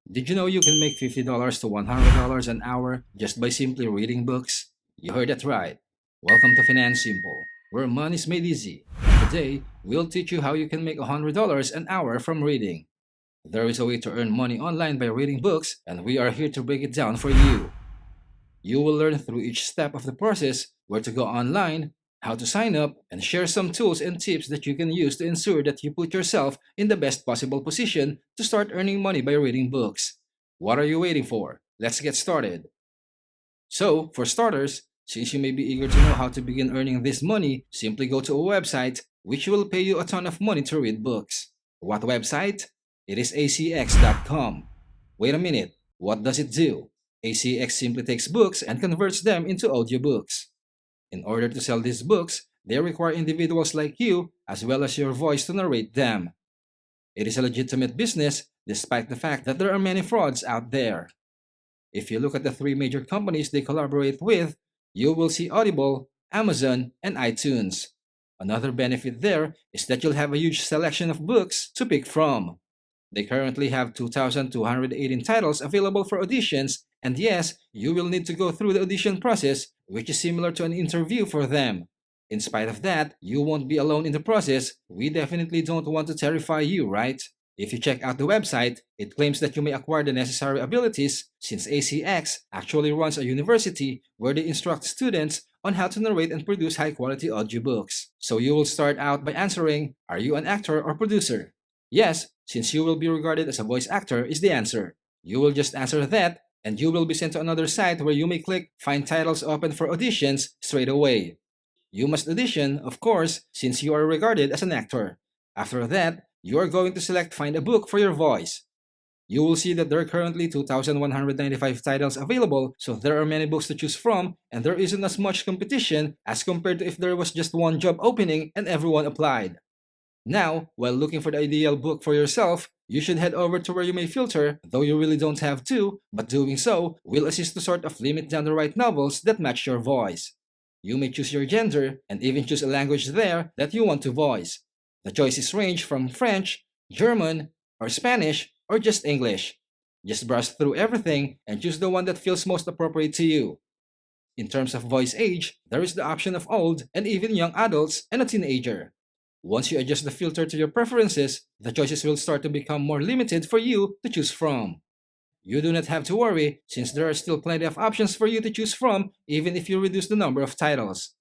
Did you know you can make $50 to $100 an hour just by simply reading books? You heard that right. Welcome to Finan Simple, where money is made easy. And today, we'll teach you how you can make $100 an hour from reading. There is a way to earn money online by reading books, and we are here to break it down for you. You will learn through each step of the process where to go online, how to sign up, and share some tools and tips that you can use to ensure that you put yourself in the best possible position to start earning money by reading books. What are you waiting for? Let's get started. So, for starters, since you may be eager to know how to begin earning this money, simply go to a website which will pay you a ton of money to read books. What website? It is acx.com. Wait a minute, what does it do? ACX simply takes books and converts them into audiobooks. In order to sell these books, they require individuals like you as well as your voice to narrate them. It is a legitimate business despite the fact that there are many frauds out there. If you look at the three major companies they collaborate with, you will see Audible, Amazon, and iTunes. Another benefit there is that you'll have a huge selection of books to pick from. They currently have 2,218 titles available for auditions, and yes, you will need to go through the audition process, which is similar to an interview for them. In spite of that, you won't be alone in the process. We definitely don't want to terrify you, right? If you check out the website, it claims that you may acquire the necessary abilities since ACX actually runs a university where they instruct students on how to narrate and produce high-quality audiobooks. So you will start out by answering, are you an actor or producer? Yes, since you will be regarded as a voice actor is the answer. You will just answer that, and you will be sent to another site where you may click Find Titles Open for Auditions straight away. You must audition, of course, since you are regarded as an actor. After that, you are going to select Find a Book for your voice. You will see that there are currently 2,195 titles available, so there are many books to choose from, and there isn't as much competition as compared to if there was just one job opening and everyone applied. Now, while looking for the ideal book for yourself, you should head over to where you may filter, though you really don't have to, but doing so will assist to sort of limit down the right novels that match your voice. You may choose your gender and even choose a language there that you want to voice. The choices range from French, German, or Spanish, or just English. Just browse through everything and choose the one that feels most appropriate to you. In terms of voice age, there is the option of old and even young adults and a teenager. Once you adjust the filter to your preferences, the choices will start to become more limited for you to choose from. You do not have to worry since there are still plenty of options for you to choose from even if you reduce the number of titles.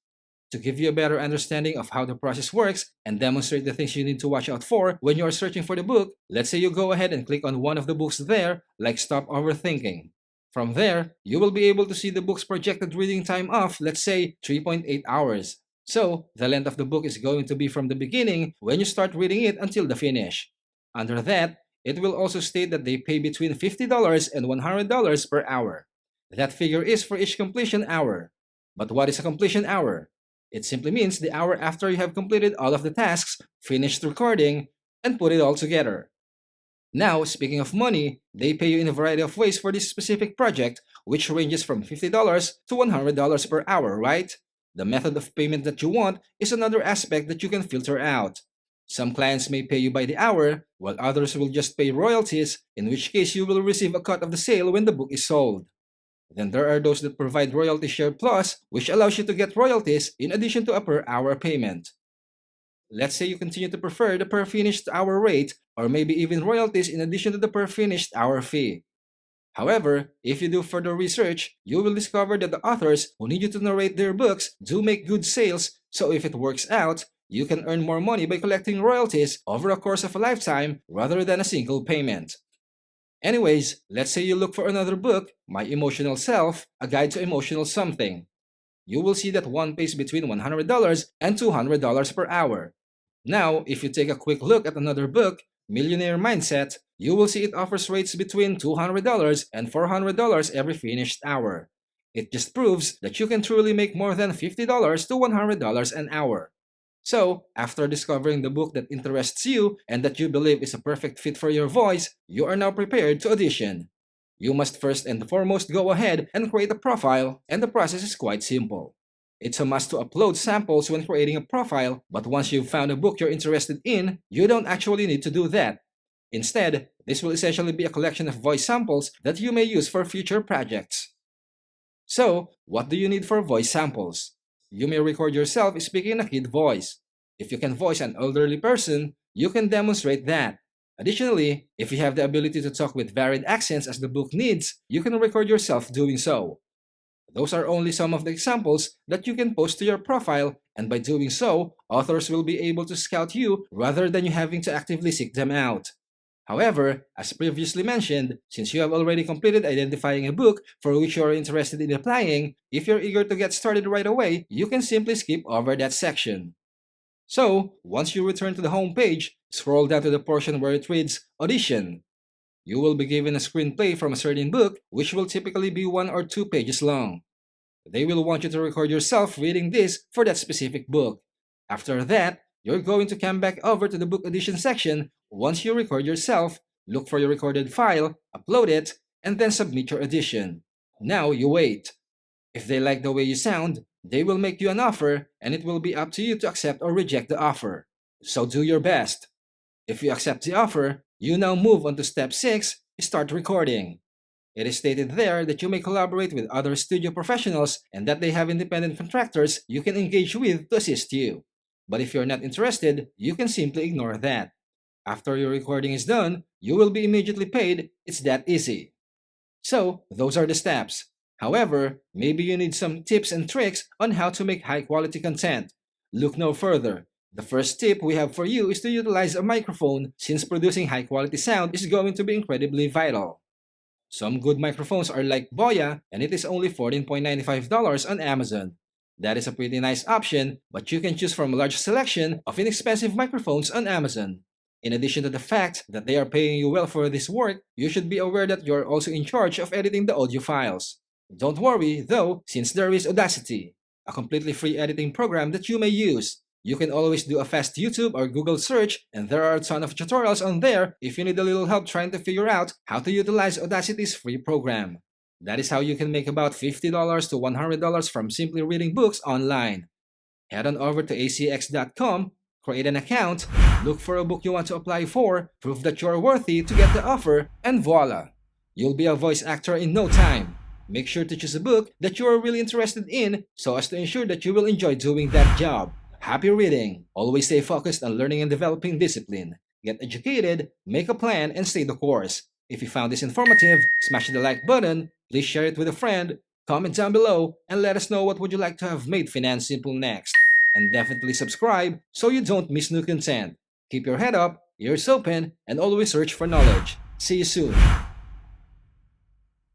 To give you a better understanding of how the process works and demonstrate the things you need to watch out for when you are searching for the book, let's say you go ahead and click on one of the books there, like Stop Overthinking. From there, you will be able to see the book's projected reading time of, let's say, 3.8 hours. So, the length of the book is going to be from the beginning when you start reading it until the finish. Under that, it will also state that they pay between $50 and $100 per hour. That figure is for each completion hour. But what is a completion hour? It simply means the hour after you have completed all of the tasks, finished recording, and put it all together. Now, speaking of money, they pay you in a variety of ways for this specific project, which ranges from $50 to $100 per hour, right? The method of payment that you want is another aspect that you can filter out. Some clients may pay you by the hour, while others will just pay royalties, in which case you will receive a cut of the sale when the book is sold. Then there are those that provide Royalty Share Plus, which allows you to get royalties in addition to a per hour payment. Let's say you continue to prefer the per finished hour rate, or maybe even royalties in addition to the per finished hour fee. However, if you do further research, you will discover that the authors who need you to narrate their books do make good sales, so if it works out, you can earn more money by collecting royalties over a course of a lifetime rather than a single payment. Anyways, let's say you look for another book, My Emotional Self, A Guide to Emotional Something. You will see that one pays between $100 and $200 per hour. Now, if you take a quick look at another book, Millionaire Mindset, you will see it offers rates between $200 and $400 every finished hour. It just proves that you can truly make more than $50 to $100 an hour. So, after discovering the book that interests you and that you believe is a perfect fit for your voice, you are now prepared to audition. You must first and foremost go ahead and create a profile, and the process is quite simple. It's a must to upload samples when creating a profile, but once you've found a book you're interested in, you don't actually need to do that. Instead, this will essentially be a collection of voice samples that you may use for future projects. So, what do you need for voice samples? You may record yourself speaking in a kid voice. If you can voice an elderly person, you can demonstrate that. Additionally, if you have the ability to talk with varied accents as the book needs, you can record yourself doing so. Those are only some of the examples that you can post to your profile, and by doing so, authors will be able to scout you rather than you having to actively seek them out. However, as previously mentioned, since you have already completed identifying a book for which you are interested in applying, if you're eager to get started right away, you can simply skip over that section. So, once you return to the home page, scroll down to the portion where it reads Audition. You will be given a screenplay from a certain book, which will typically be 1 or 2 pages long. They will want you to record yourself reading this for that specific book. After that, you're going to come back over to the book edition section. Once you record yourself, look for your recorded file, upload it, and then submit your edition. Now you wait. If they like the way you sound, they will make you an offer, and it will be up to you to accept or reject the offer. So do your best. If you accept the offer, you now move on to step 6, start recording. It is stated there that you may collaborate with other studio professionals and that they have independent contractors you can engage with to assist you. But if you're not interested, you can simply ignore that. After your recording is done, you will be immediately paid. It's that easy. So, those are the steps. However, maybe you need some tips and tricks on how to make high quality content. Look no further. The first tip we have for you is to utilize a microphone, since producing high quality sound is going to be incredibly vital. Some good microphones are like Boya, and it is only $14.95 on Amazon. That is a pretty nice option, but you can choose from a large selection of inexpensive microphones on Amazon. In addition to the fact that they are paying you well for this work, you should be aware that you are also in charge of editing the audio files. Don't worry, though, since there is Audacity, a completely free editing program that you may use. You can always do a fast YouTube or Google search, and there are a ton of tutorials on there if you need a little help trying to figure out how to utilize Audacity's free program. That is how you can make about $50 to $100 from simply reading books online. Head on over to acx.com, create an account, look for a book you want to apply for, prove that you are worthy to get the offer, and voila! You'll be a voice actor in no time. Make sure to choose a book that you are really interested in so as to ensure that you will enjoy doing that job. Happy reading! Always stay focused on learning and developing discipline. Get educated, make a plan, and stay the course. If you found this informative, smash the like button, please share it with a friend, comment down below, and let us know what would you like to have made Finance Simple next. And definitely subscribe so you don't miss new content. Keep your head up, ears open, and always search for knowledge. See you soon.